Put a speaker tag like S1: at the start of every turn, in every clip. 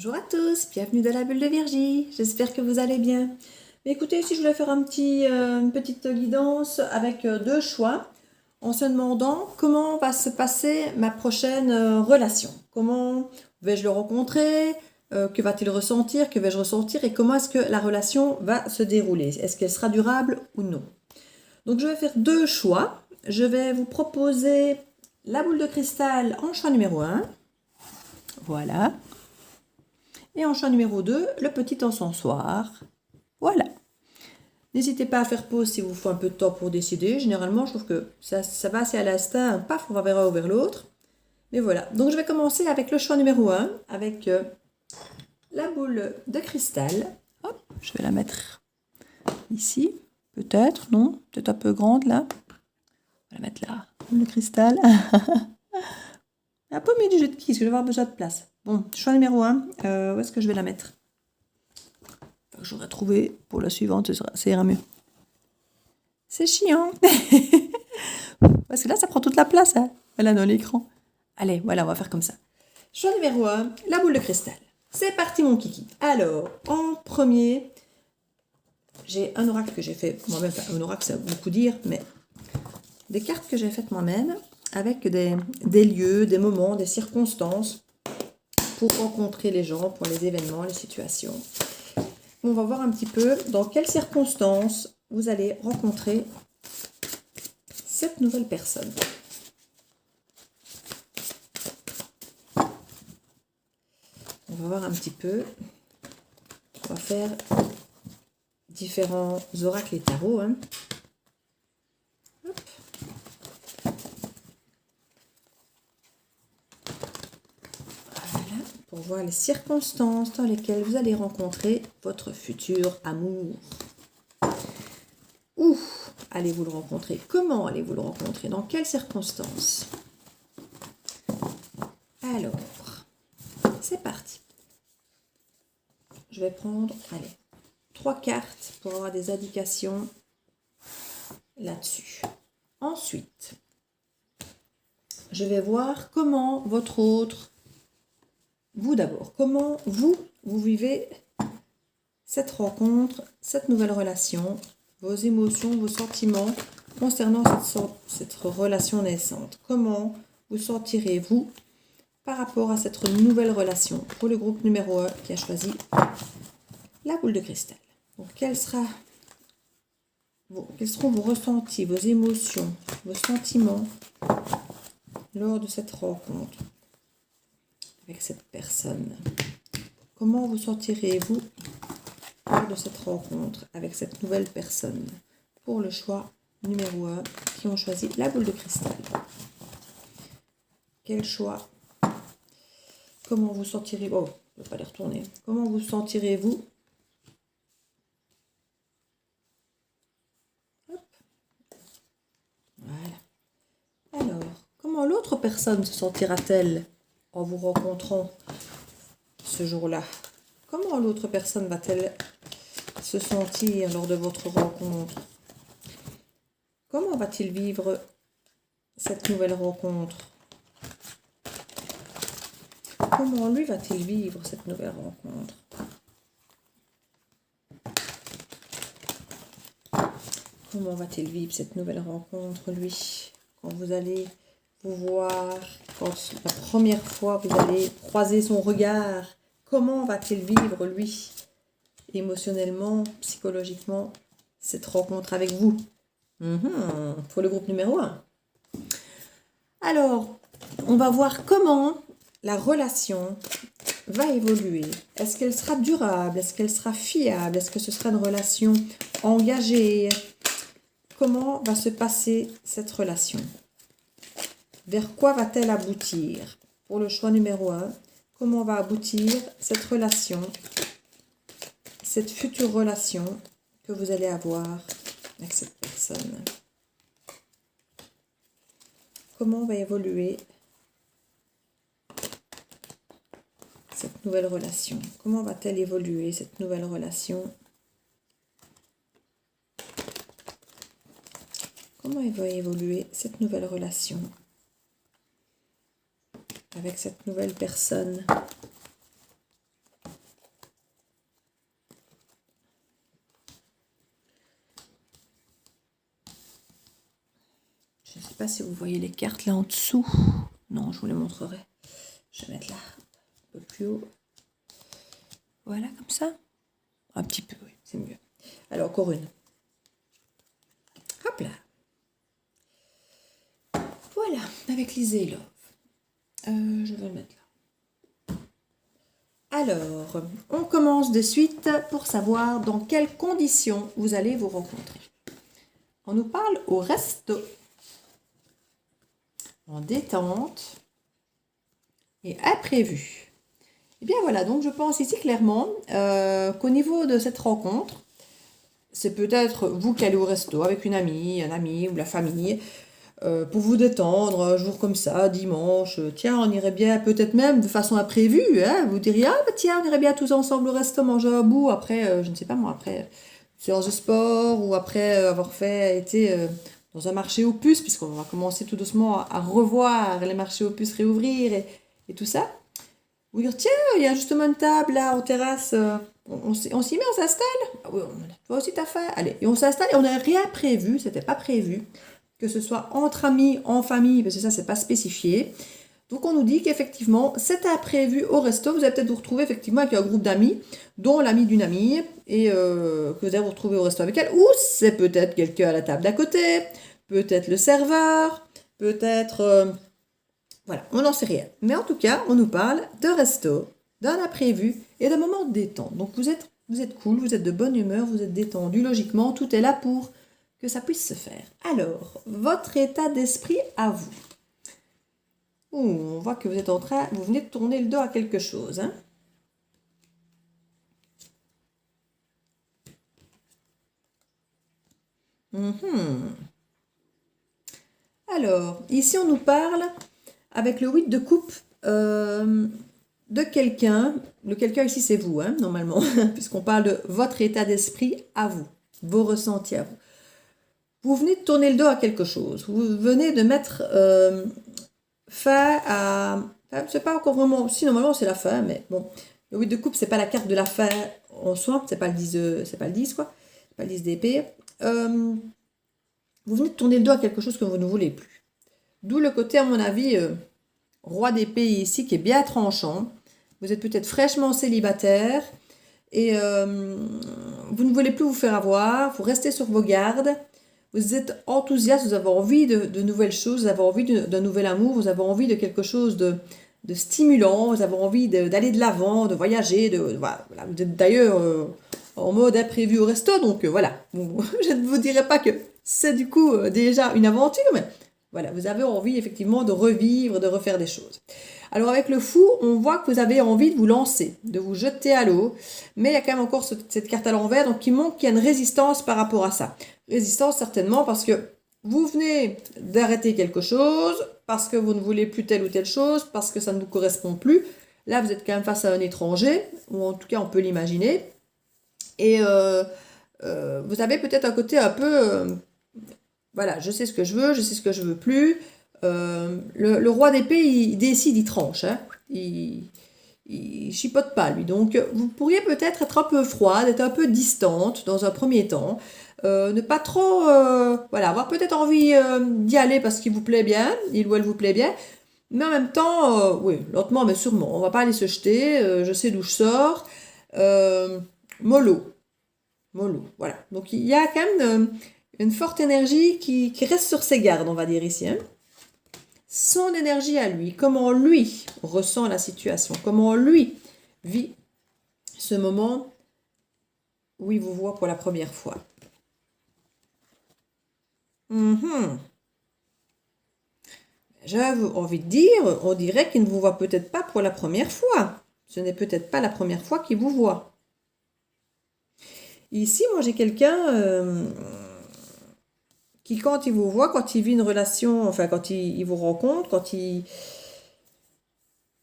S1: Bonjour à tous, bienvenue dans la bulle de Virgie, j'espère que vous allez bien. Mais écoutez, si je voulais faire une petite guidance avec deux choix, en se demandant comment va se passer ma prochaine relation. Comment vais-je le rencontrer, que va-t-il ressentir, que vais-je ressentir et comment est-ce que la relation va se dérouler. Est-ce qu'elle sera durable ou non? Donc je vais faire deux choix. Je vais vous proposer la boule de cristal en choix numéro 1. Voilà. Et en choix numéro 2, le petit encensoir. Voilà. N'hésitez pas à faire pause si vous faut un peu de temps pour décider. Généralement, je trouve que ça va assez à l'instinct. Paf, on va vers un ou vers l'autre. Mais voilà. Donc, je vais commencer avec le choix numéro 1, avec la boule de cristal. Hop, je vais la mettre ici. Peut-être, non? Peut-être un peu grande, là. On va la mettre là. Le cristal. Un peu mieux du jeu de qui, parce que je vais avoir besoin de place. Bon, choix numéro 1, où est-ce que je vais la mettre? J'aurais trouvé pour la suivante, ça ira mieux. C'est chiant. Parce que là, ça prend toute la place, hein, voilà, dans l'écran. Allez, voilà, on va faire comme ça. Choix numéro 1, la boule de cristal. C'est parti, mon kiki. Alors, en premier, j'ai un oracle que j'ai fait moi-même. Enfin, un oracle, ça veut beaucoup dire, mais des cartes que j'ai faites moi-même avec des lieux, des moments, des circonstances pour rencontrer les gens, pour les événements, les situations. On va voir un petit peu dans quelles circonstances vous allez rencontrer cette nouvelle personne. On va voir un petit peu. On va faire différents oracles et tarots. Hein. Voilà, pour voir les circonstances dans lesquelles vous allez rencontrer votre futur amour. Où allez-vous le rencontrer? Comment allez-vous le rencontrer? Dans quelles circonstances? Alors, c'est parti. Je vais prendre, allez, 3 cartes pour avoir des indications là-dessus. Ensuite, je vais voir comment votre autre, vous d'abord, comment vous vivez cette rencontre, cette nouvelle relation, vos émotions, vos sentiments concernant cette relation naissante. Comment vous sentirez-vous par rapport à cette nouvelle relation pour le groupe numéro 1 qui a choisi la boule de cristal. Donc, quels seront vos ressentis, vos émotions, vos sentiments lors de cette rencontre avec cette personne? Comment vous sentirez-vous lors de cette rencontre avec cette nouvelle personne pour le choix numéro 1 qui ont choisi la boule de cristal? Quel choix? Comment vous sentirez-vous? Oh, je ne vais pas les retourner. Comment vous sentirez-vous? Voilà. Alors, comment l'autre personne se sentira-t-elle en vous rencontrant ce jour-là? Comment l'autre personne va-t-elle se sentir lors de votre rencontre? Comment va-t-il vivre cette nouvelle rencontre? Comment lui va-t-il vivre cette nouvelle rencontre? Comment va-t-il vivre cette nouvelle rencontre, lui? Quand vous allez vous voir, quand la première fois vous allez croiser son regard, comment va-t-il vivre, lui, émotionnellement, psychologiquement, cette rencontre avec vous? Pour le groupe numéro 1. Alors, on va voir comment la relation va évoluer. Est-ce qu'elle sera durable? Est-ce qu'elle sera fiable? Est-ce que ce sera une relation engagée? Comment va se passer cette relation? Vers quoi va-t-elle aboutir? Pour le choix numéro 1, comment va aboutir cette relation, cette future relation que vous allez avoir avec cette personne? Comment va évoluer cette nouvelle relation? Comment va-t-elle évoluer cette nouvelle relation? Comment va évoluer cette nouvelle relation avec cette nouvelle personne pas si vous voyez les cartes là en dessous. Non, je vous les montrerai. Je vais mettre là un peu plus haut. Voilà, comme ça. Un petit peu, oui, c'est mieux. Alors, encore une. Hop là. Voilà, avec Lisée Love. Je vais le mettre là. Alors, on commence de suite pour savoir dans quelles conditions vous allez vous rencontrer. On nous parle au resto, en détente et imprévu. Et bien voilà, donc je pense ici clairement qu'au niveau de cette rencontre, c'est peut-être vous qui allez au resto avec une amie, un ami ou la famille, pour vous détendre, un jour comme ça, dimanche, tiens, on irait bien, peut-être même de façon imprévue, hein, vous diriez, ah bah tiens, on irait bien tous ensemble au resto, manger un bout, après, je ne sais pas moi, après séance de sport, ou après avoir été dans un marché aux puces, puisqu'on va commencer tout doucement à revoir les marchés aux puces réouvrir et tout ça. Vous dire, tiens, il y a justement une table là en terrasse, on s'y met, on s'installe. Ah oui, toi aussi t'as faim. Allez, et on s'installe et on n'a rien prévu, c'était pas prévu, que ce soit entre amis, en famille, parce que ça c'est pas spécifié. Donc on nous dit qu'effectivement, c'est imprévu au resto, vous allez peut-être vous retrouver effectivement avec un groupe d'amis, dont l'ami d'une amie, et que vous allez vous retrouver au resto avec elle, ou c'est peut-être quelqu'un à la table d'à côté, peut-être le serveur, peut-être... Voilà, on n'en sait rien. Mais en tout cas, on nous parle de resto, d'un imprévu et d'un moment de détente. Donc vous êtes cool, vous êtes de bonne humeur, vous êtes détendu. Logiquement, tout est là pour que ça puisse se faire. Alors, votre état d'esprit à vous. On voit que vous venez de tourner le dos à quelque chose. Hein. Alors, ici on nous parle avec le 8 de coupe de quelqu'un. Le quelqu'un ici c'est vous, hein, normalement, puisqu'on parle de votre état d'esprit à vous, vos ressentis à vous. Vous venez de tourner le dos à quelque chose. Vous venez de mettre fin à... c'est pas encore vraiment... Si, normalement c'est la fin, mais bon. Le 8 de coupe, c'est pas la carte de la fin en soi, c'est pas le 10, quoi. C'est pas le 10 d'épée. Vous venez de tourner le dos à quelque chose que vous ne voulez plus. D'où le côté, à mon avis, roi d'épée ici, qui est bien tranchant. Vous êtes peut-être fraîchement célibataire et vous ne voulez plus vous faire avoir, vous restez sur vos gardes. Vous êtes enthousiaste, vous avez envie de nouvelles choses, vous avez envie d'un nouvel amour, vous avez envie de quelque chose de stimulant, vous avez envie d'aller de l'avant, de voyager. Voilà. Vous êtes d'ailleurs en mode imprévu au resto, donc voilà. Je ne vous dirai pas que c'est du coup déjà une aventure, mais voilà, vous avez envie effectivement de revivre, de refaire des choses. Alors avec le fou, on voit que vous avez envie de vous lancer, de vous jeter à l'eau, mais il y a quand même encore cette carte à l'envers, donc qui montre qu'il y a une résistance par rapport à ça. Résistance certainement parce que vous venez d'arrêter quelque chose, parce que vous ne voulez plus telle ou telle chose, parce que ça ne vous correspond plus. Là, vous êtes quand même face à un étranger, ou en tout cas on peut l'imaginer. Et vous avez peut-être un côté un peu... voilà, je sais ce que je veux, je sais ce que je veux plus. Le roi d'épée, il décide, il tranche. Hein. Il chipote pas, lui. Donc, vous pourriez peut-être être un peu froide, être un peu distante dans un premier temps. Ne pas trop... voilà, avoir peut-être envie d'y aller parce qu'il vous plaît bien, il ou elle vous plaît bien. Mais en même temps, oui, lentement mais sûrement. On va pas aller se jeter, je sais d'où je sors. Mollo. Mollo, voilà. Donc, il y a quand même... une forte énergie qui reste sur ses gardes, on va dire ici. Hein. Son énergie à lui, comment lui ressent la situation, comment lui vit ce moment où il vous voit pour la première fois. J'avais envie de dire, on dirait qu'il ne vous voit peut-être pas pour la première fois. Ce n'est peut-être pas la première fois qu'il vous voit. Ici, moi j'ai quelqu'un... qui quand il vous voit, quand il vit une relation, enfin quand il vous rencontre, quand il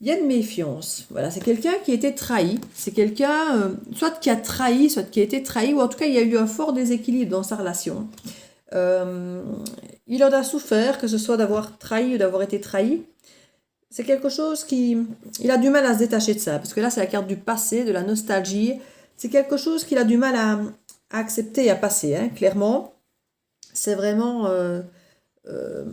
S1: y a une méfiance. Voilà, c'est quelqu'un qui a été trahi. C'est quelqu'un, soit qui a trahi, soit qui a été trahi, ou en tout cas il y a eu un fort déséquilibre dans sa relation. Il en a souffert, que ce soit d'avoir trahi ou d'avoir été trahi. C'est quelque chose il a du mal à se détacher de ça, parce que là c'est la carte du passé, de la nostalgie. C'est quelque chose qu'il a du mal à accepter et à passer, hein, clairement. C'est vraiment euh,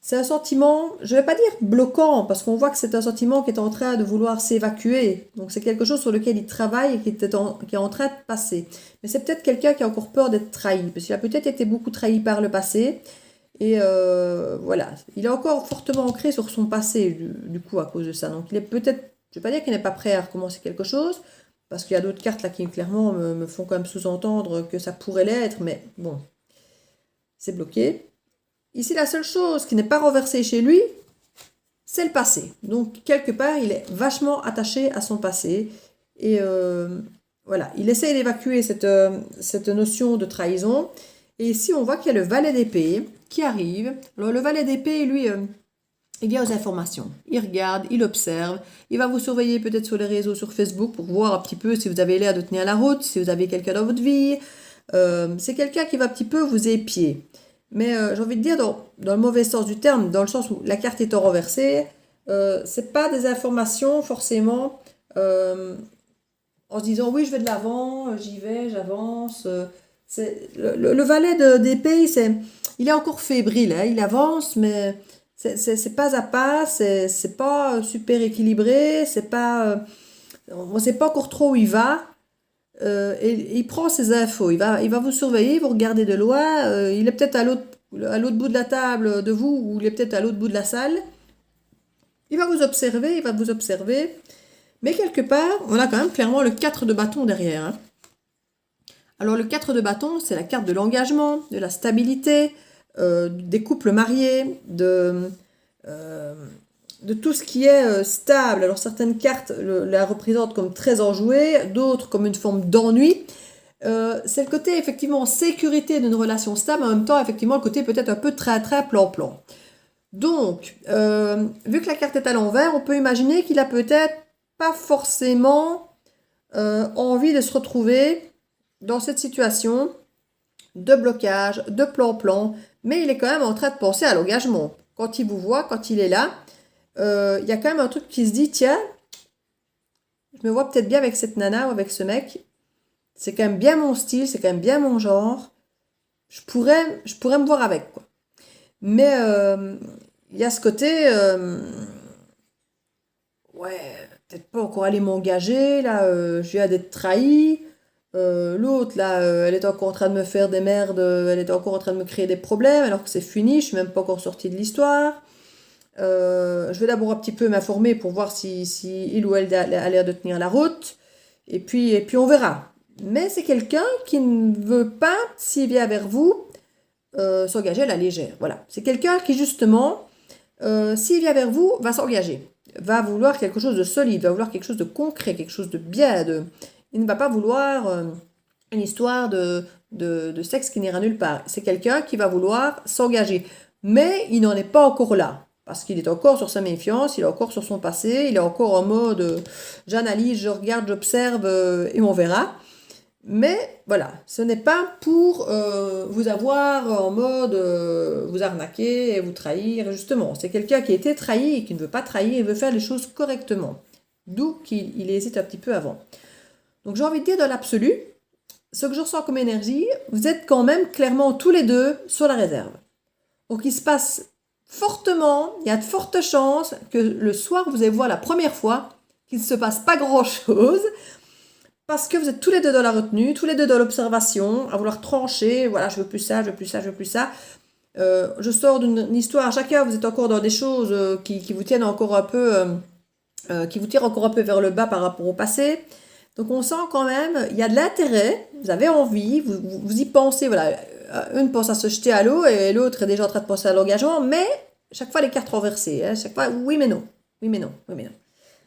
S1: c'est un sentiment, je ne vais pas dire bloquant, parce qu'on voit que c'est un sentiment qui est en train de vouloir s'évacuer. Donc c'est quelque chose sur lequel il travaille et qui est en train de passer. Mais c'est peut-être quelqu'un qui a encore peur d'être trahi, parce qu'il a peut-être été beaucoup trahi par le passé. Et voilà, il est encore fortement ancré sur son passé, du coup, à cause de ça. Donc il est peut-être, je ne vais pas dire qu'il n'est pas prêt à recommencer quelque chose, parce qu'il y a d'autres cartes là qui clairement me font quand même sous-entendre que ça pourrait l'être, mais bon, c'est bloqué. Ici, la seule chose qui n'est pas renversée chez lui, c'est le passé. Donc, quelque part, il est vachement attaché à son passé. Et voilà, il essaie d'évacuer cette notion de trahison. Et ici, on voit qu'il y a le valet d'épée qui arrive. Alors, le valet d'épée, lui, il vient aux informations. Il regarde, il observe. Il va vous surveiller peut-être sur les réseaux, sur Facebook, pour voir un petit peu si vous avez l'air de tenir la route, si vous avez quelqu'un dans votre vie. C'est quelqu'un qui va un petit peu vous épier. Mais j'ai envie de dire dans le mauvais sens du terme, dans le sens où la carte étant renversée, c'est pas des informations forcément en se disant oui je vais de l'avant, j'y vais, j'avance. Le valet d'épée, il est encore fébrile, hein, il avance, mais c'est pas à pas, c'est pas super équilibré, on sait pas encore trop où il va. Et il prend ses infos, il va vous surveiller, vous regardez de loin, il est peut-être à l'autre bout de la table de vous, ou il est peut-être à l'autre bout de la salle. Il va vous observer, mais quelque part, on a quand même clairement le 4 de bâton derrière. Hein. Alors le 4 de bâton, c'est la carte de l'engagement, de la stabilité, des couples mariés, de tout ce qui est stable. Alors certaines cartes la représentent comme très enjouée, d'autres comme une forme d'ennui. C'est le côté effectivement sécurité d'une relation stable, en même temps effectivement le côté peut-être un peu très plan. Donc, vu que la carte est à l'envers, on peut imaginer qu'il a peut-être pas forcément envie de se retrouver dans cette situation de blocage, de plan, mais il est quand même en train de penser à l'engagement. Quand il vous voit, quand il est là, il y a quand même un truc qui se dit, tiens, je me vois peut-être bien avec cette nana ou avec ce mec, c'est quand même bien mon style, c'est quand même bien mon genre, je pourrais me voir avec, quoi. Mais il y a ce côté, ouais, peut-être pas encore aller m'engager, là, je viens d'être trahi, l'autre, là, elle est encore en train de me faire des merdes, elle est encore en train de me créer des problèmes, alors que c'est fini, je suis même pas encore sortie de l'histoire. Je vais d'abord un petit peu m'informer pour voir si il ou elle a l'air de tenir la route. Et puis on verra. Mais c'est quelqu'un qui ne veut pas, s'il vient vers vous, s'engager à la légère. Voilà. C'est quelqu'un qui, justement, s'il vient vers vous, va s'engager. Va vouloir quelque chose de solide, va vouloir quelque chose de concret, quelque chose de bien. Il ne va pas vouloir une histoire de sexe qui n'ira nulle part. C'est quelqu'un qui va vouloir s'engager. Mais il n'en est pas encore là. Parce qu'il est encore sur sa méfiance, il est encore sur son passé, il est encore en mode j'analyse, je regarde, j'observe et on verra. Mais voilà, ce n'est pas pour vous avoir en mode vous arnaquer et vous trahir. Justement, c'est quelqu'un qui a été trahi et qui ne veut pas trahir, il veut faire les choses correctement. D'où qu'il hésite un petit peu avant. Donc j'ai envie de dire dans l'absolu, ce que je ressens comme énergie, vous êtes quand même clairement tous les deux sur la réserve. Donc il se passe fortement, il y a de fortes chances que le soir vous allez voir la première fois qu'il ne se passe pas grand-chose parce que vous êtes tous les deux dans la retenue, tous les deux dans l'observation, à vouloir trancher, voilà, je veux plus ça, je veux plus ça, je veux plus ça. Je sors d'une histoire, chacun vous êtes encore dans des choses qui vous tiennent encore un peu, qui vous tirent encore un peu vers le bas par rapport au passé. Donc on sent quand même, il y a de l'intérêt, vous avez envie, vous y pensez, voilà. Une pense à se jeter à l'eau et l'autre est déjà en train de penser à l'engagement, mais chaque fois les cartes renversées, hein, chaque fois oui mais non, oui mais non, oui mais non.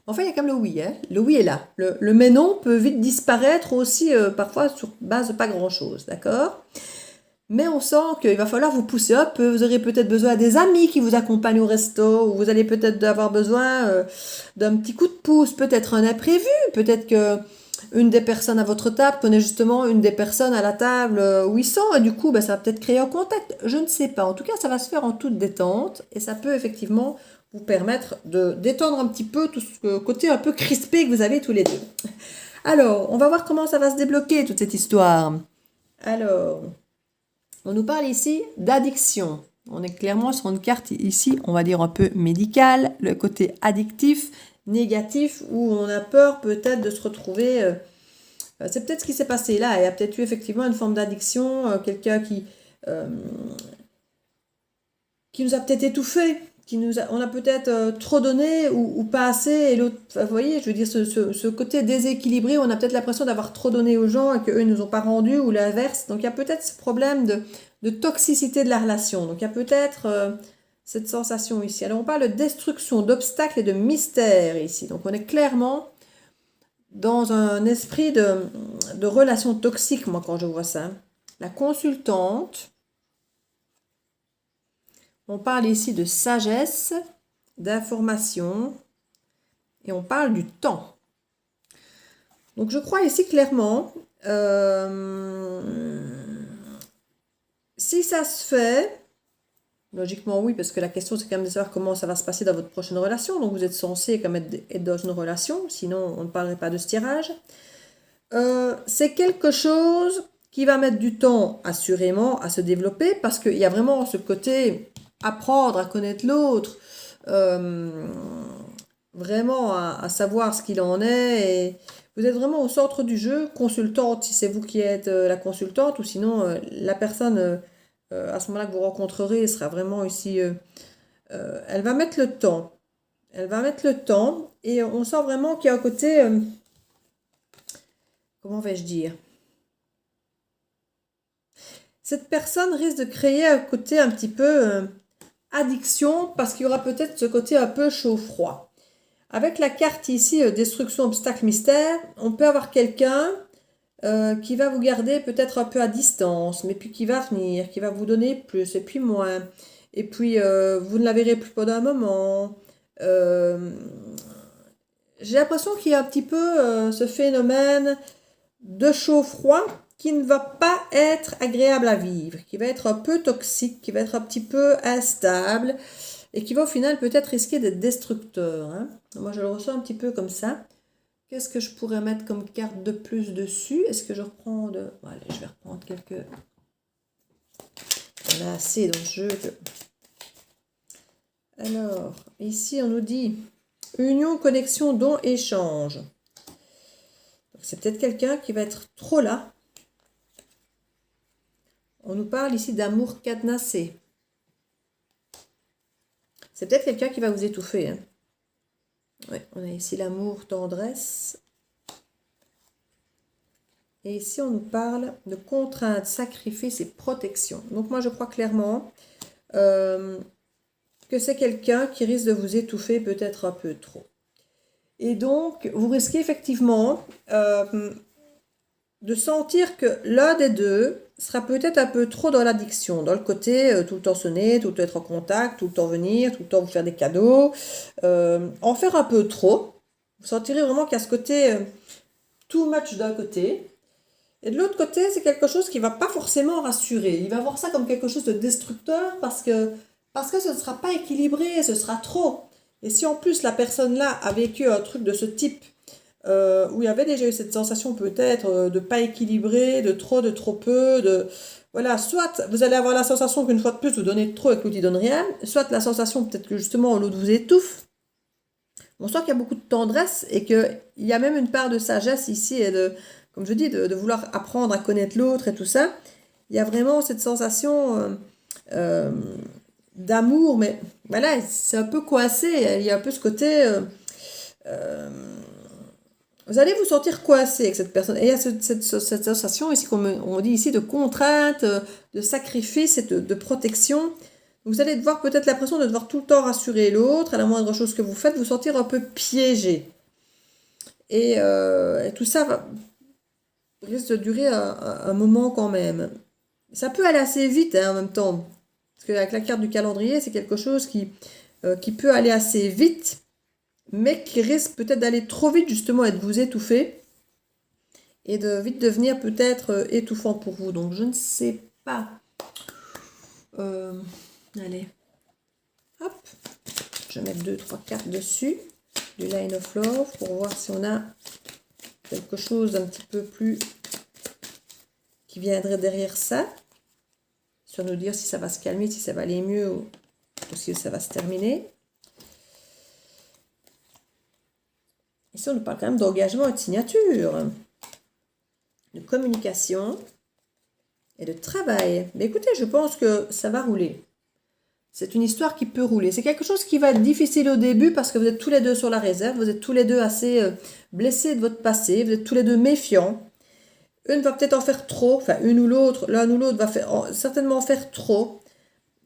S1: Enfin il y a quand même le oui, hein. Le oui est là. Le mais non peut vite disparaître aussi parfois sur base de pas grand chose, d'accord? Mais on sent qu'il va falloir vous pousser un peu, vous aurez peut-être besoin des amis qui vous accompagnent au resto, ou vous allez peut-être avoir besoin d'un petit coup de pouce, peut-être un imprévu, peut-être que une des personnes à votre table connaît justement une des personnes à la table où ils sont, et du coup, ça va peut-être créer un contact. Je ne sais pas. En tout cas, ça va se faire en toute détente, et ça peut effectivement vous permettre de détendre un petit peu tout ce côté un peu crispé que vous avez tous les deux. Alors, on va voir comment ça va se débloquer, toute cette histoire. Alors, On nous parle ici d'addiction. On est clairement sur une carte ici, on va dire un peu médicale, le côté addictif, négatif, où on a peur peut-être de se retrouver... c'est peut-être ce qui s'est passé là. Il y a peut-être eu effectivement une forme d'addiction, quelqu'un qui nous a peut-être étouffé, on a peut-être trop donné ou pas assez, et l'autre, vous voyez, je veux dire, ce côté déséquilibré, on a peut-être l'impression d'avoir trop donné aux gens et qu'eux ne nous ont pas rendu, ou l'inverse. Donc il y a peut-être ce problème de toxicité de la relation. Donc il y a peut-être cette sensation ici. Alors on parle de destruction, d'obstacles et de mystère ici. Donc on est clairement dans un esprit de relation toxique, moi, quand je vois ça. La consultante... On parle ici de sagesse, d'information, et on parle du temps. Donc je crois ici clairement, si ça se fait, logiquement oui, parce que la question c'est quand même de savoir comment ça va se passer dans votre prochaine relation. Donc vous êtes censé quand même être dans une relation, sinon on ne parlerait pas de ce tirage. C'est quelque chose qui va mettre du temps assurément à se développer, parce qu'il y a vraiment ce côté... apprendre à connaître l'autre, vraiment à savoir ce qu'il en est. Et vous êtes vraiment au centre du jeu, consultante, si c'est vous qui êtes la consultante, ou sinon la personne à ce moment-là que vous rencontrerez sera vraiment ici, elle va mettre le temps. Elle va mettre le temps, et on sent vraiment qu'il y a un côté, comment vais-je dire, cette personne risque de créer un côté un petit peu... addiction, parce qu'il y aura peut-être ce côté un peu chaud-froid. Avec la carte ici, destruction, obstacle, mystère, on peut avoir quelqu'un qui va vous garder peut-être un peu à distance, mais puis qui va venir, qui va vous donner plus et puis moins. Et puis, vous ne la verrez plus pendant un moment. J'ai l'impression qu'il y a un petit peu ce phénomène de chaud-froid qui ne va pas être agréable à vivre, qui va être un peu toxique, qui va être un petit peu instable, et qui va au final peut-être risquer d'être destructeur. Hein. Moi, je le ressens un petit peu comme ça. Qu'est-ce que je pourrais mettre comme carte de plus dessus? Est-ce que je reprends de... Bon, allez, je vais reprendre quelques... On a assez dans le jeu. Alors, ici, on nous dit union, connexion, don, échange. C'est peut-être quelqu'un qui va être trop là. On nous parle ici d'amour cadenassé. C'est peut-être quelqu'un qui va vous étouffer. Hein. Ouais, on a ici l'amour, tendresse. Et ici, on nous parle de contraintes, sacrifices et protection. Donc moi, je crois clairement que c'est quelqu'un qui risque de vous étouffer peut-être un peu trop. Et donc, vous risquez effectivement de sentir que l'un des deux sera peut-être un peu trop dans l'addiction, dans le côté tout le temps sonner, tout le temps être en contact, tout le temps venir, tout le temps vous faire des cadeaux, en faire un peu trop. Vous sentirez vraiment qu'il y a ce côté too much d'un côté. Et de l'autre côté, c'est quelque chose qui ne va pas forcément rassurer. Il va voir ça comme quelque chose de destructeur parce que ce ne sera pas équilibré, ce sera trop. Et si en plus la personne là a vécu un truc de ce type, où il y avait déjà eu cette sensation peut-être de pas équilibré, de trop peu, voilà, soit vous allez avoir la sensation qu'une fois de plus vous donnez trop et que l'autre ne donne rien, soit la sensation peut-être que justement l'autre vous étouffe. On sent qu'il y a beaucoup de tendresse et qu'il y a même une part de sagesse ici et comme je dis, de vouloir apprendre à connaître l'autre et tout ça. Il y a vraiment cette sensation d'amour, mais voilà, c'est un peu coincé. Il y a un peu ce côté... vous allez vous sentir coincé avec cette personne. Et il y a cette sensation ici, comme on dit ici, de contrainte, de sacrifice et de protection. Vous allez devoir peut-être l'impression de devoir tout le temps rassurer l'autre, à la moindre chose que vous faites, vous sentir un peu piégé. Et tout ça risque de durer un moment quand même. Ça peut aller assez vite hein, en même temps. Parce qu'avec la carte du calendrier, c'est quelque chose qui peut aller assez vite, mais qui risque peut-être d'aller trop vite justement et de vous étouffer. Et de vite devenir peut-être étouffant pour vous. Donc je ne sais pas. Allez. Hop. Je vais mettre 2-3 cartes dessus. Du Line of Love pour voir si on a quelque chose un petit peu plus qui viendrait derrière ça. sur nous dire si ça va se calmer, si ça va aller mieux ou si ça va se terminer. Ici, on nous parle quand même d'engagement et de signature, de communication et de travail. Mais écoutez, je pense que ça va rouler. C'est une histoire qui peut rouler. C'est quelque chose qui va être difficile au début parce que vous êtes tous les deux sur la réserve, vous êtes tous les deux assez blessés de votre passé, vous êtes tous les deux méfiants. Une va peut-être en faire trop, enfin une ou l'autre, l'un ou l'autre va certainement en faire trop.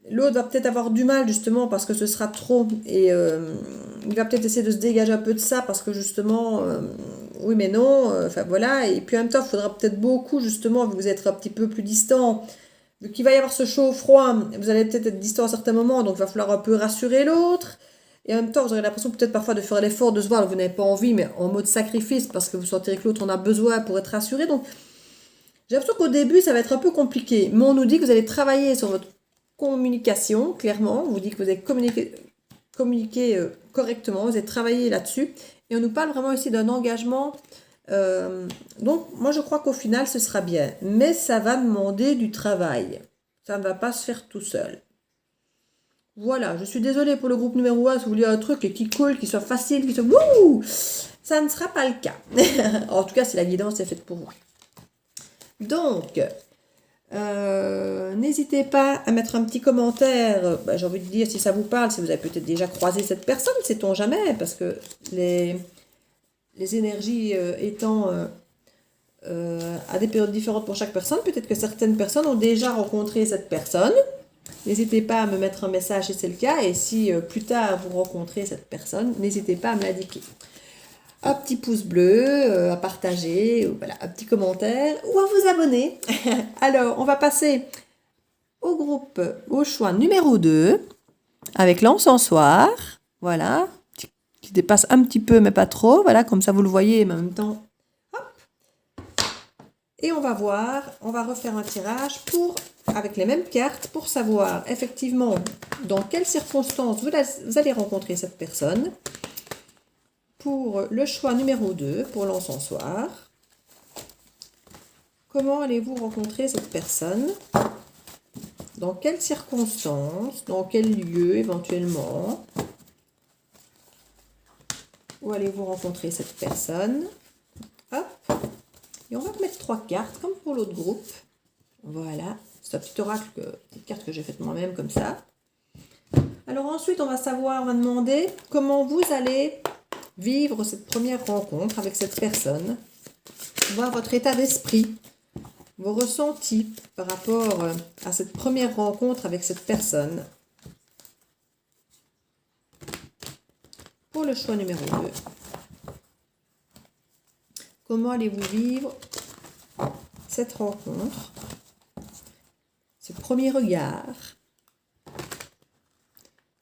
S1: L'autre va peut-être avoir du mal justement parce que ce sera trop et il va peut-être essayer de se dégager un peu de ça parce que justement, oui mais non, enfin voilà. Et puis en même temps, il faudra peut-être beaucoup justement, vu que vous êtes un petit peu plus distant, vu qu'il va y avoir ce chaud-froid, vous allez peut-être être distant à certains moments, donc il va falloir un peu rassurer l'autre. Et en même temps, vous aurez l'impression peut-être parfois de faire l'effort de se voir, vous n'avez pas envie, mais en mode sacrifice parce que vous sentirez que l'autre en a besoin pour être rassuré. Donc j'ai l'impression qu'au début, ça va être un peu compliqué. Mais on nous dit que vous allez travailler sur votre communication, clairement. On vous dit que vous allez communiquer correctement, vous allez travailler là-dessus. Et on nous parle vraiment ici d'un engagement. Donc, moi, je crois qu'au final, ce sera bien. Mais ça va demander du travail. Ça ne va pas se faire tout seul. Voilà, je suis désolée pour le groupe numéro 1. Si vous voulez un truc qui coule, qui soit facile, qui soit... Wouh, ça ne sera pas le cas. En tout cas, si la guidance est faite pour vous. Donc, n'hésitez pas à mettre un petit commentaire, j'ai envie de dire si ça vous parle, si vous avez peut-être déjà croisé cette personne, sait-on jamais, parce que les énergies étant à des périodes différentes pour chaque personne, peut-être que certaines personnes ont déjà rencontré cette personne. N'hésitez pas à me mettre un message si c'est le cas, et si plus tard vous rencontrez cette personne, n'hésitez pas à me l'indiquer. Un petit pouce bleu, à partager, voilà, un petit commentaire ou à vous abonner. Alors, on va passer au choix numéro 2 avec l'encensoir. Voilà, qui dépasse un petit peu mais pas trop. Voilà, comme ça vous le voyez, mais en même temps. Hop. Et on va refaire un tirage avec les mêmes cartes pour savoir effectivement dans quelles circonstances vous allez rencontrer cette personne. Pour le choix numéro 2, pour l'encensoir, comment allez-vous rencontrer cette personne? Dans quelles circonstances? Dans quel lieu éventuellement? Où allez-vous rencontrer cette personne? Hop. Et on va mettre 3 cartes, comme pour l'autre groupe. Voilà. C'est un petit oracle, petite carte que j'ai faite moi-même comme ça. Alors ensuite, on va demander comment vous allez vivre cette première rencontre avec cette personne, voir votre état d'esprit, vos ressentis par rapport à cette première rencontre avec cette personne. Pour le choix numéro 2, comment allez-vous vivre cette rencontre, ce premier regard?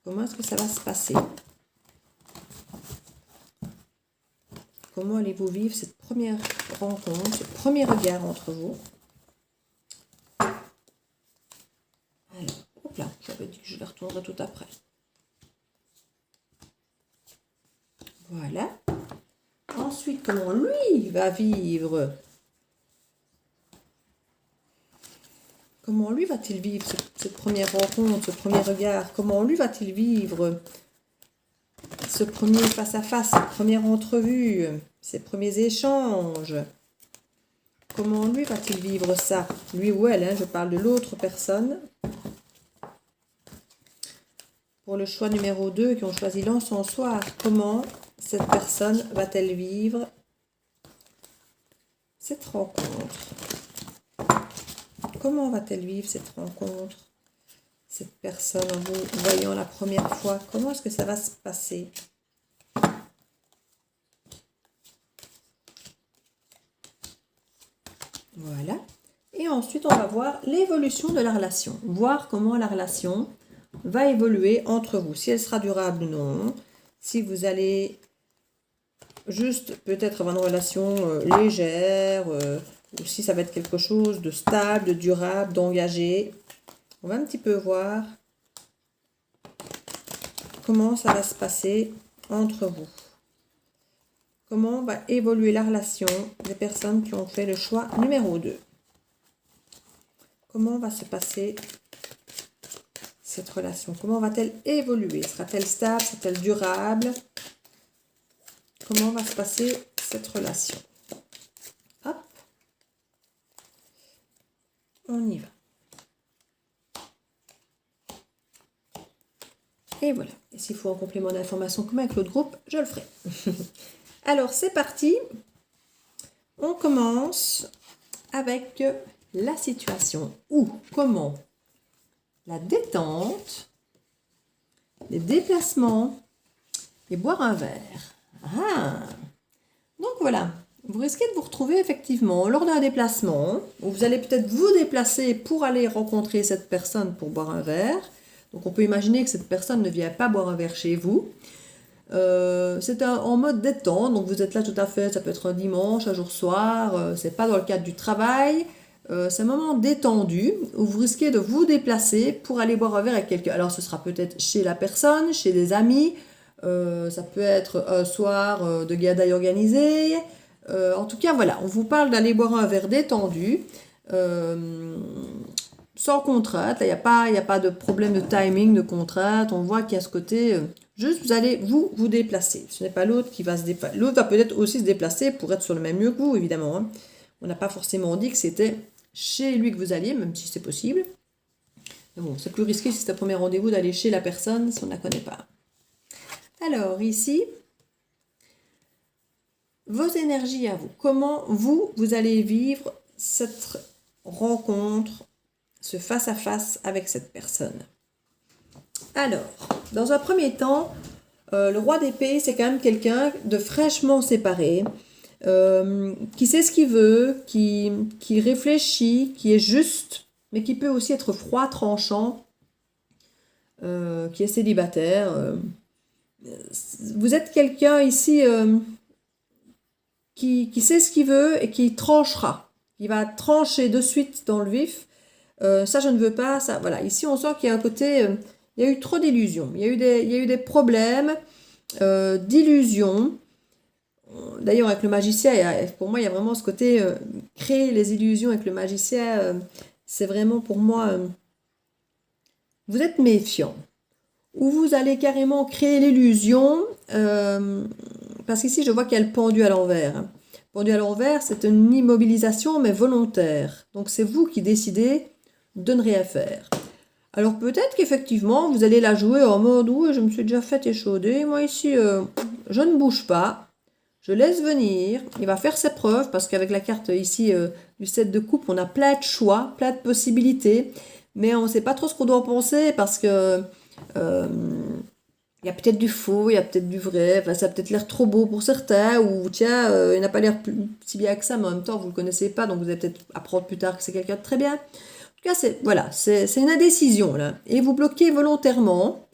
S1: Comment est-ce que ça va se passer? Comment allez-vous vivre cette première rencontre, ce premier regard entre vous? Alors, hop là, j'avais dit que je les retournerai tout après. Voilà. Ensuite, comment lui va vivre? Comment lui va-t-il vivre cette première rencontre, ce premier regard? Comment lui va-t-il vivre ce premier face-à-face, cette première entrevue, ces premiers échanges? Comment lui va-t-il vivre ça? Lui ou elle, hein, je parle de l'autre personne. Pour le choix numéro 2, qui ont choisi l'encensoir, comment cette personne va-t-elle vivre cette rencontre? Comment va-t-elle vivre cette rencontre? Cette personne en vous voyant la première fois, comment est-ce que ça va se passer? Voilà. Et ensuite, on va voir l'évolution de la relation. Voir comment la relation va évoluer entre vous. Si elle sera durable ou non. Si vous allez juste peut-être avoir une relation légère. Ou si ça va être quelque chose de stable, de durable, d'engagé. On va un petit peu voir comment ça va se passer entre vous. Comment va évoluer la relation des personnes qui ont fait le choix numéro 2. Comment va se passer cette relation? Comment va-t-elle évoluer? Sera-t-elle stable? Sera-t-elle durable? Comment va se passer cette relation? Hop. On y va. Et voilà. Et s'il faut un complément d'information comme avec l'autre groupe, je le ferai. Alors, c'est parti. On commence avec la situation. Où, comment la détente, les déplacements et boire un verre. Ah. Donc voilà. Vous risquez de vous retrouver effectivement lors d'un déplacement où vous allez peut-être vous déplacer pour aller rencontrer cette personne pour boire un verre. Donc on peut imaginer que cette personne ne vient pas boire un verre chez vous. C'est en mode détente, donc vous êtes là tout à fait, ça peut être un dimanche, un jour soir, c'est pas dans le cadre du travail. C'est un moment détendu où vous risquez de vous déplacer pour aller boire un verre avec quelqu'un. Alors ce sera peut-être chez la personne, chez des amis, ça peut être un soir de gadaille organisé. En tout cas, voilà, on vous parle d'aller boire un verre détendu, sans contrainte. Il n'y a pas de problème de timing, de contrainte. On voit qu'il y a ce côté, juste vous allez vous déplacer. Ce n'est pas l'autre qui va se déplacer. L'autre va peut-être aussi se déplacer pour être sur le même lieu que vous, évidemment. Hein. On n'a pas forcément dit que c'était chez lui que vous alliez, même si c'est possible. Mais bon, c'est plus risqué si c'est un premier rendez-vous d'aller chez la personne si on ne la connaît pas. Alors, ici, vos énergies à vous. Comment vous allez vivre cette rencontre, ce face-à-face avec cette personne? Alors, dans un premier temps, le roi d'épée, c'est quand même quelqu'un de fraîchement séparé, qui sait ce qu'il veut, qui réfléchit, qui est juste, mais qui peut aussi être froid, tranchant, qui est célibataire. Vous êtes quelqu'un ici qui sait ce qu'il veut et qui tranchera. Il va trancher de suite dans le vif. Ça, je ne veux pas. Ça, voilà. Ici, on sent qu'il y a un côté... il y a eu trop d'illusions. Il y a eu des problèmes d'illusions. D'ailleurs, avec le magicien, pour moi, il y a vraiment ce côté créer les illusions avec le magicien. C'est vraiment pour moi... vous êtes méfiant. Ou vous allez carrément créer l'illusion. Parce qu'ici, je vois qu'il y a le pendu à l'envers. Hein. Pendu à l'envers, c'est une immobilisation, mais volontaire. Donc, c'est vous qui décidez de ne rien faire. Alors, peut-être qu'effectivement, vous allez la jouer en mode « Oui, je me suis déjà fait échauder. Moi, ici, je ne bouge pas. Je laisse venir. Il va faire ses preuves. » Parce qu'avec la carte ici du 7 de coupe, on a plein de choix, plein de possibilités. Mais on ne sait pas trop ce qu'on doit en penser parce que... il y a peut-être du faux, il y a peut-être du vrai, enfin, ça a peut-être l'air trop beau pour certains, ou tiens, il n'a pas l'air si bien que ça, mais en même temps, vous ne le connaissez pas, donc vous allez peut-être apprendre plus tard que c'est quelqu'un de très bien. En tout cas, c'est une indécision, là. Et vous bloquez volontairement,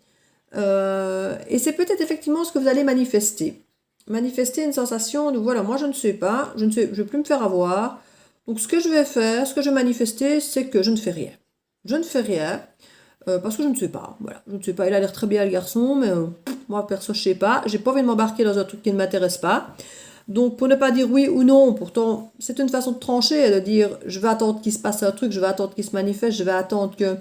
S1: et c'est peut-être effectivement ce que vous allez manifester. Manifester une sensation de, voilà, moi je ne sais pas, je ne vais plus me faire avoir, donc ce que je vais faire, ce que je vais manifester, c'est que je ne fais rien. Je ne fais rien. Parce que je ne sais pas, voilà, je ne sais pas, il a l'air très bien le garçon, mais moi perso je sais pas, j'ai pas envie de m'embarquer dans un truc qui ne m'intéresse pas, donc pour ne pas dire oui ou non, pourtant c'est une façon de trancher, de dire je vais attendre qu'il se passe un truc, je vais attendre qu'il se manifeste, je vais attendre que,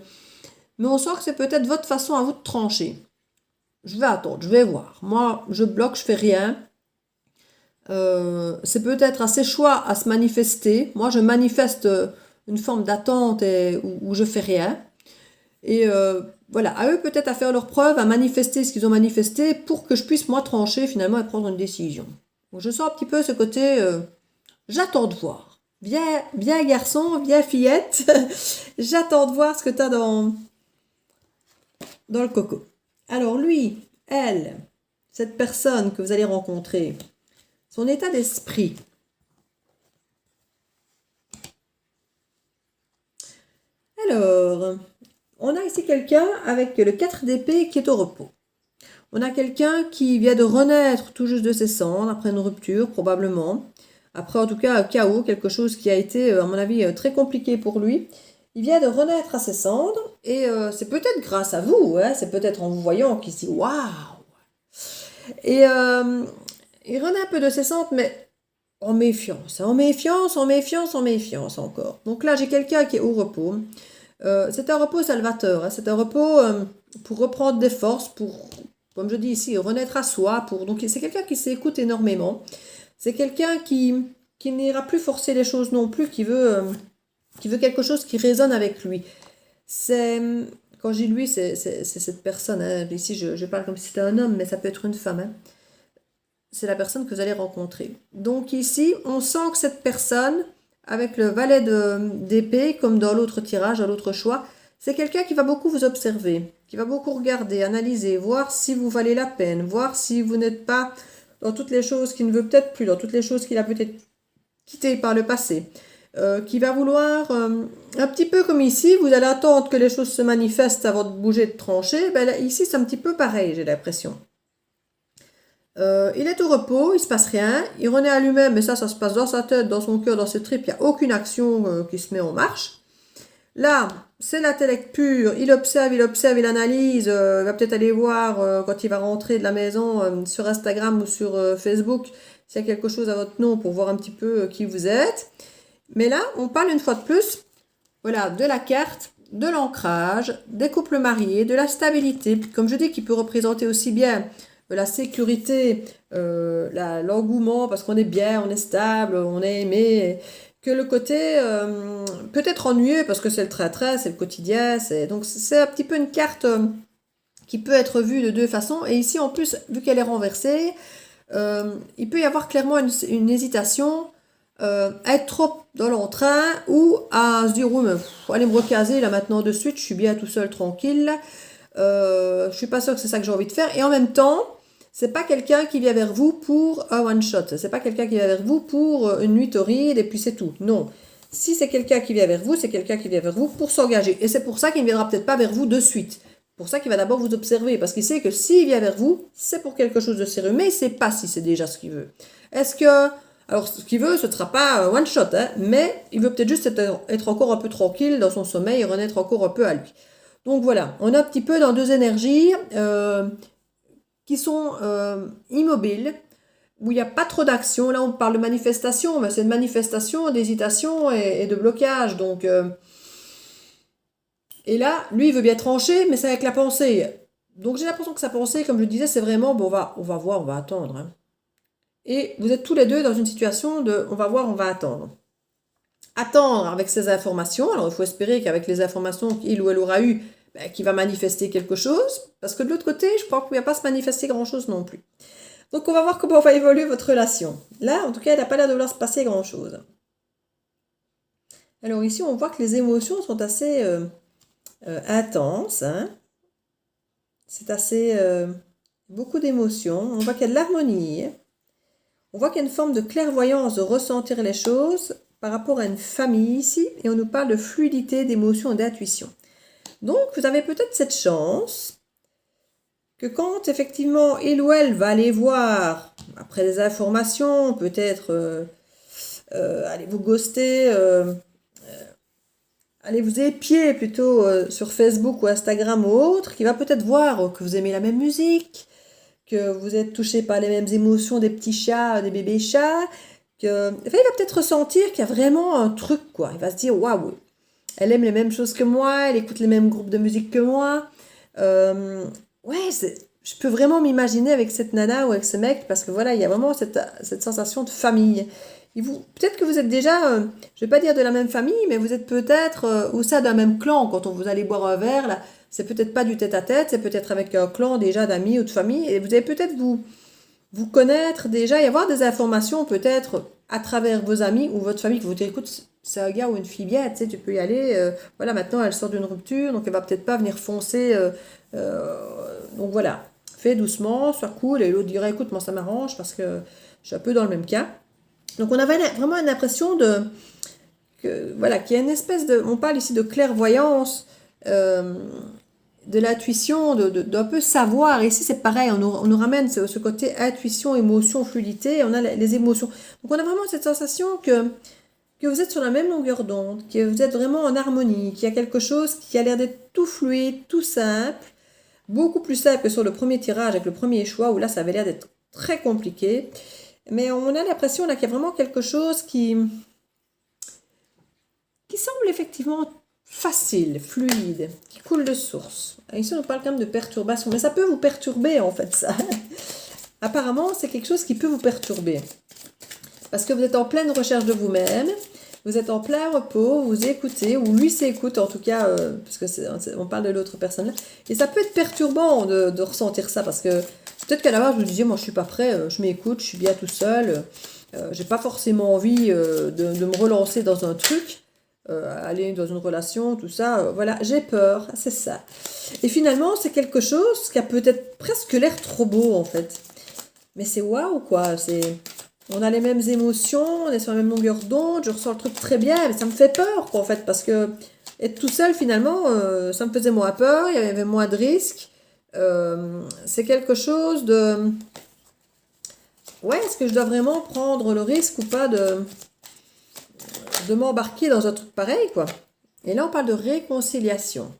S1: mais on sent que c'est peut-être votre façon à vous de trancher, je vais attendre, je vais voir, moi je bloque, je fais rien, c'est peut-être à ses choix à se manifester, moi je manifeste une forme d'attente où je fais rien. Et voilà, à eux peut-être à faire leurs preuves, à manifester ce qu'ils ont manifesté pour que je puisse moi trancher finalement et prendre une décision. Donc je sens un petit peu ce côté, j'attends de voir. Viens garçon, viens fillette, j'attends de voir ce que tu as dans le coco. Alors lui, elle, cette personne que vous allez rencontrer, son état d'esprit. Alors... on a ici quelqu'un avec le 4 d'épée qui est au repos. On a quelqu'un qui vient de renaître tout juste de ses cendres, après une rupture probablement. Après en tout cas un chaos, quelque chose qui a été à mon avis très compliqué pour lui. Il vient de renaître à ses cendres et c'est peut-être grâce à vous, hein, c'est peut-être en vous voyant qu'il se dit « Waouh !» Et il renaît un peu de ses cendres, mais en méfiance, en méfiance encore. Donc là j'ai quelqu'un qui est au repos. C'est un repos salvateur, hein. C'est un repos pour reprendre des forces, pour, comme je dis ici, renaître à soi. Donc c'est quelqu'un qui s'écoute énormément. C'est quelqu'un qui n'ira plus forcer les choses non plus, qui veut quelque chose qui résonne avec lui. C'est, quand je dis lui, c'est cette personne, hein. Ici, je parle comme si c'était un homme, mais ça peut être une femme, hein. C'est la personne que vous allez rencontrer. Donc ici, on sent que cette personne, avec le valet d'épée, comme dans l'autre tirage, dans l'autre choix, c'est quelqu'un qui va beaucoup vous observer, qui va beaucoup regarder, analyser, voir si vous valez la peine, voir si vous n'êtes pas dans toutes les choses qu'il ne veut peut-être plus, dans toutes les choses qu'il a peut-être quittées par le passé. Qui va vouloir, un petit peu comme ici, vous allez attendre que les choses se manifestent avant de bouger, de trancher. Ben là, ici, c'est un petit peu pareil, j'ai l'impression. Il est au repos, il se passe rien, il renaît à lui-même, mais ça se passe dans sa tête, dans son cœur, dans ses tripes, il n'y a aucune action qui se met en marche. Là, c'est l'intellect pur, il observe, il analyse, il va peut-être aller voir quand il va rentrer de la maison sur Instagram ou sur Facebook s'il y a quelque chose à votre nom pour voir un petit peu qui vous êtes. Mais là, on parle une fois de plus, voilà, de la carte, de l'ancrage, des couples mariés, de la stabilité, comme je dis, qui peut représenter aussi bien la sécurité, l'engouement, parce qu'on est bien, on est stable, on est aimé, que le côté peut-être ennuyeux, parce que c'est le train-train, c'est le quotidien, donc c'est un petit peu une carte qui peut être vue de deux façons, et ici en plus, vu qu'elle est renversée, il peut y avoir clairement une hésitation, à être trop dans l'entrain ou à se dire, oui, mais allez me recaser là maintenant de suite, je suis bien tout seul, tranquille, je suis pas sûre que c'est ça que j'ai envie de faire, et en même temps, c'est pas quelqu'un qui vient vers vous pour un one shot, c'est pas quelqu'un qui vient vers vous pour une nuit torride et puis c'est tout, non. Si c'est quelqu'un qui vient vers vous, c'est quelqu'un qui vient vers vous pour s'engager, et c'est pour ça qu'il ne viendra peut-être pas vers vous de suite. Pour ça qu'il va d'abord vous observer, parce qu'il sait que s'il vient vers vous, c'est pour quelque chose de sérieux, mais il ne sait pas si c'est déjà ce qu'il veut. Est-ce que... Alors, ce qu'il veut, ce ne sera pas one shot, hein, mais il veut peut-être juste être encore un peu tranquille dans son sommeil et renaître encore un peu à lui. Donc voilà, on est un petit peu dans deux énergies qui sont immobiles, où il n'y a pas trop d'action. Là, on parle de manifestation, mais c'est une manifestation d'hésitation et de blocage. Donc, et là, lui, il veut bien trancher, mais c'est avec la pensée. Donc, j'ai l'impression que sa pensée, comme je disais, c'est vraiment, bon, on va voir, on va attendre, hein. Et vous êtes tous les deux dans une situation de on va voir, on va attendre. Attendre avec ces informations. Alors, il faut espérer qu'avec les informations qu'il ou elle aura eues, qu'il va manifester quelque chose. Parce que de l'autre côté, je crois qu'il ne va pas se manifester grand-chose non plus. Donc, on va voir comment va évoluer votre relation. Là, en tout cas, il n'a pas l'air de vouloir se passer grand-chose. Alors ici, on voit que les émotions sont assez intenses, hein. C'est assez... beaucoup d'émotions. On voit qu'il y a de l'harmonie. On voit qu'il y a une forme de clairvoyance, de ressentir les choses par rapport à une famille ici, et on nous parle de fluidité, d'émotion et d'intuition. Donc, vous avez peut-être cette chance que quand, effectivement, il ou elle va aller voir, après des informations, peut-être aller vous ghoster, allez vous épier plutôt sur Facebook ou Instagram ou autre, qui va peut-être voir que vous aimez la même musique, que vous êtes touché par les mêmes émotions des petits chats, des bébés chats, il va peut-être ressentir qu'il y a vraiment un truc, quoi. Il va se dire, waouh, elle aime les mêmes choses que moi, elle écoute les mêmes groupes de musique que moi. Ouais, je peux vraiment m'imaginer avec cette nana ou avec ce mec, parce que voilà, il y a vraiment cette sensation de famille. Peut-être que vous êtes déjà, je vais pas dire de la même famille, mais vous êtes peut-être au sein d'un même clan. Quand vous allez boire un verre, là, c'est peut-être pas du tête-à-tête, c'est peut-être avec un clan déjà d'amis ou de famille, et vous allez peut-être vous connaître déjà, y avoir des informations peut-être à travers vos amis ou votre famille, que vous dites, écoute, c'est un gars ou une fille bien, tu sais, tu peux y aller, voilà, maintenant elle sort d'une rupture, donc elle va peut-être pas venir foncer, donc voilà, fais doucement, sois cool, et l'autre dirait, écoute, moi ça m'arrange parce que je suis un peu dans le même cas. Donc on avait vraiment une impression voilà, qu'il y a une espèce de, on parle ici de clairvoyance, de l'intuition, d'un peu savoir. Ici, c'est pareil, on nous ramène ce côté intuition, émotion, fluidité, on a les émotions. Donc, on a vraiment cette sensation que vous êtes sur la même longueur d'onde, que vous êtes vraiment en harmonie, qu'il y a quelque chose qui a l'air d'être tout fluide, tout simple, beaucoup plus simple que sur le premier tirage avec le premier choix, où là, ça avait l'air d'être très compliqué. Mais on a l'impression là qu'il y a vraiment quelque chose qui semble effectivement facile, fluide, qui coule de source. Ici, on parle quand même de perturbation, mais ça peut vous perturber en fait, ça. Apparemment, c'est quelque chose qui peut vous perturber. Parce que vous êtes en pleine recherche de vous-même, vous êtes en plein repos, vous écoutez, ou lui s'écoute en tout cas, parce que on parle de l'autre personne là. Et ça peut être perturbant de ressentir ça, parce que peut-être qu'à la base, vous disiez, moi je suis pas prêt, je m'écoute, je suis bien tout seul, j'ai pas forcément envie de me relancer dans un truc, aller dans une relation, tout ça, voilà, j'ai peur, c'est ça. Et finalement, c'est quelque chose qui a peut-être presque l'air trop beau en fait. Mais c'est waouh quoi, on a les mêmes émotions, on est sur la même longueur d'onde, je ressens le truc très bien, mais ça me fait peur quoi en fait, parce que être tout seul finalement, ça me faisait moins peur, il y avait moins de risques. C'est quelque chose de... Ouais, est-ce que je dois vraiment prendre le risque ou pas de m'embarquer dans un truc pareil quoi? Et là on parle de réconciliation.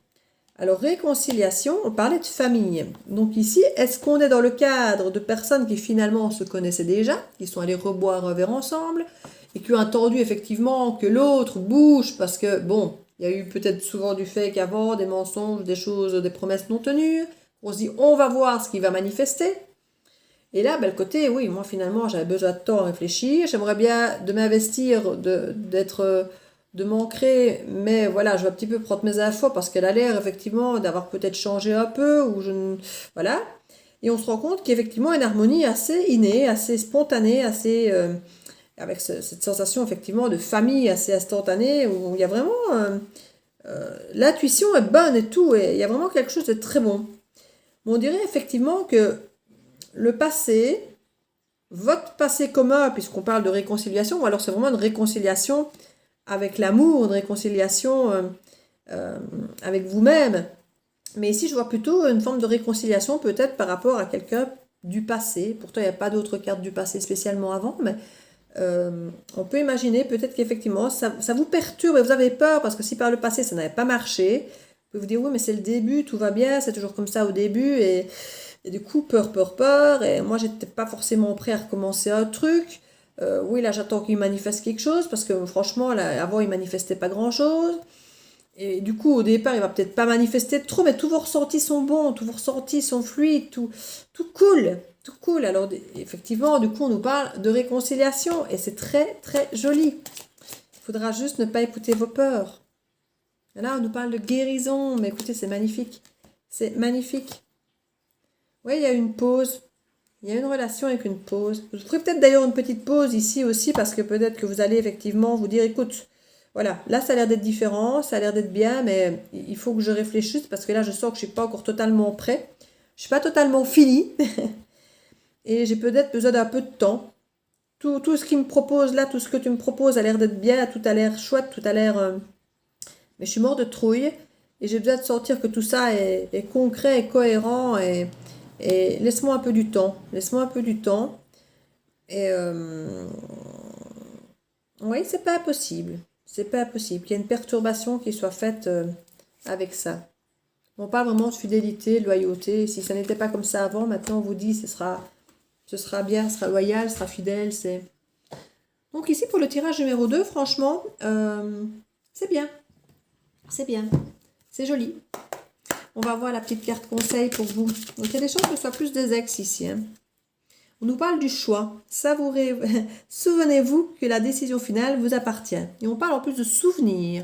S1: Alors, réconciliation, on parlait de famille. Donc ici, est-ce qu'on est dans le cadre de personnes qui finalement se connaissaient déjà, qui sont allées reboire un verre ensemble, et qui ont attendu effectivement que l'autre bouge, parce que, bon, il y a eu peut-être souvent du fake avant, des mensonges, des choses, des promesses non tenues. On se dit, on va voir ce qu'il va manifester. Et là, le côté, oui, moi finalement, j'avais besoin de temps à réfléchir, j'aimerais bien de m'investir, de m'ancrer, mais voilà, je vais un petit peu prendre mes infos parce qu'elle a l'air effectivement d'avoir peut-être changé un peu, ou voilà. Et on se rend compte qu'effectivement, une harmonie assez innée, assez spontanée, assez... avec cette sensation effectivement de famille assez instantanée, où il y a vraiment... l'intuition est bonne et tout, et il y a vraiment quelque chose de très bon. Mais on dirait effectivement que le passé, votre passé commun, puisqu'on parle de réconciliation, ou alors c'est vraiment une réconciliation avec l'amour, une réconciliation avec vous-même. Mais ici, je vois plutôt une forme de réconciliation peut-être par rapport à quelqu'un du passé. Pourtant, il n'y a pas d'autres cartes du passé spécialement avant, mais on peut imaginer peut-être qu'effectivement, ça vous perturbe et vous avez peur, parce que si par le passé, ça n'avait pas marché, vous pouvez vous dire, oui, mais c'est le début, tout va bien, c'est toujours comme ça au début, et du coup, peur, et moi, j'étais pas forcément prêt à recommencer un truc. Oui, là, j'attends qu'il manifeste quelque chose, parce que franchement, là, avant, il manifestait pas grand-chose. Et du coup, au départ, il va peut-être pas manifester trop, mais tous vos ressentis sont bons, tous vos ressentis sont fluides, tout cool, tout cool. Alors, effectivement, du coup, on nous parle de réconciliation, et c'est très, très joli. Il faudra juste ne pas écouter vos peurs. Et là, on nous parle de guérison, mais écoutez, c'est magnifique. C'est magnifique. Oui, il y a une pause. Il y a une relation avec une pause. Vous ferez peut-être d'ailleurs une petite pause ici aussi, parce que peut-être que vous allez effectivement vous dire, écoute, voilà, là ça a l'air d'être différent, ça a l'air d'être bien, mais il faut que je réfléchisse, parce que là je sens que je ne suis pas encore totalement prêt. Je ne suis pas totalement fini. Et j'ai peut-être besoin d'un peu de temps. Tout ce qu'il me propose là, tout ce que tu me proposes a l'air d'être bien, tout a l'air chouette, tout a l'air... Mais je suis mort de trouille. Et j'ai besoin de sentir que tout ça est concret et cohérent, et laisse-moi un peu du temps. Laisse-moi un peu du temps. Et oui, c'est pas impossible. C'est pas impossible qu'il y ait une perturbation qui soit faite avec ça. On parle vraiment de fidélité, de loyauté. Si ça n'était pas comme ça avant, maintenant on vous dit ce sera bien, ce sera loyal, ce sera fidèle. Donc ici pour le tirage numéro 2, franchement, c'est bien. C'est bien. C'est joli. On va voir la petite carte conseil pour vous. Donc, il y a des chances que ce soit plus des ex ici. Hein. On nous parle du choix. Savourez. Souvenez-vous que la décision finale vous appartient. Et on parle en plus de souvenirs.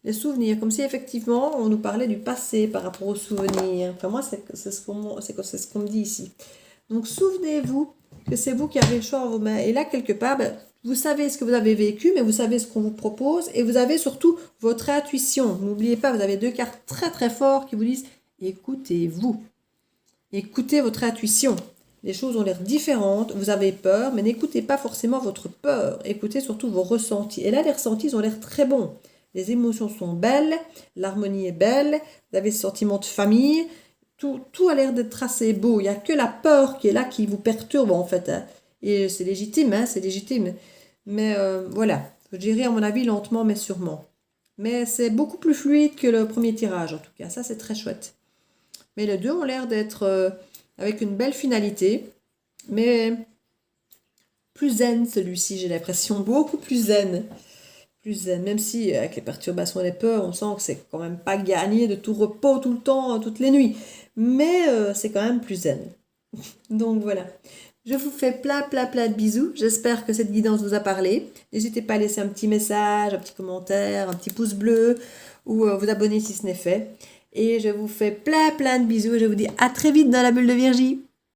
S1: Les souvenirs, comme si effectivement on nous parlait du passé par rapport aux souvenirs. Enfin, moi, c'est ce qu'on me dit ici. Donc, souvenez-vous que c'est vous qui avez le choix en vos mains. Et là, quelque part, vous savez ce que vous avez vécu, mais vous savez ce qu'on vous propose. Et vous avez surtout votre intuition. N'oubliez pas, vous avez deux cartes très très fortes qui vous disent écoutez-vous. Écoutez votre intuition. Les choses ont l'air différentes, vous avez peur, mais n'écoutez pas forcément votre peur. Écoutez surtout vos ressentis. Et là, les ressentis ont l'air très bons. Les émotions sont belles, l'harmonie est belle, vous avez ce sentiment de famille. Tout a l'air d'être assez beau. Il n'y a que la peur qui est là, qui vous perturbe en fait. Hein. Et c'est légitime, hein, c'est légitime. Mais voilà, je dirais à mon avis lentement mais sûrement. Mais c'est beaucoup plus fluide que le premier tirage en tout cas. Ça, c'est très chouette. Mais les deux ont l'air d'être avec une belle finalité. Mais plus zen celui-ci, j'ai l'impression. Beaucoup plus zen. plus zen. Même si avec les perturbations et les peurs, on sent que c'est quand même pas gagné de tout repos tout le temps, toutes les nuits. Mais c'est quand même plus zen. Donc voilà. Je vous fais plein de bisous. J'espère que cette guidance vous a parlé. N'hésitez pas à laisser un petit message, un petit commentaire, un petit pouce bleu ou vous abonner si ce n'est fait. Et je vous fais plein de bisous et je vous dis à très vite dans la bulle de Virgie.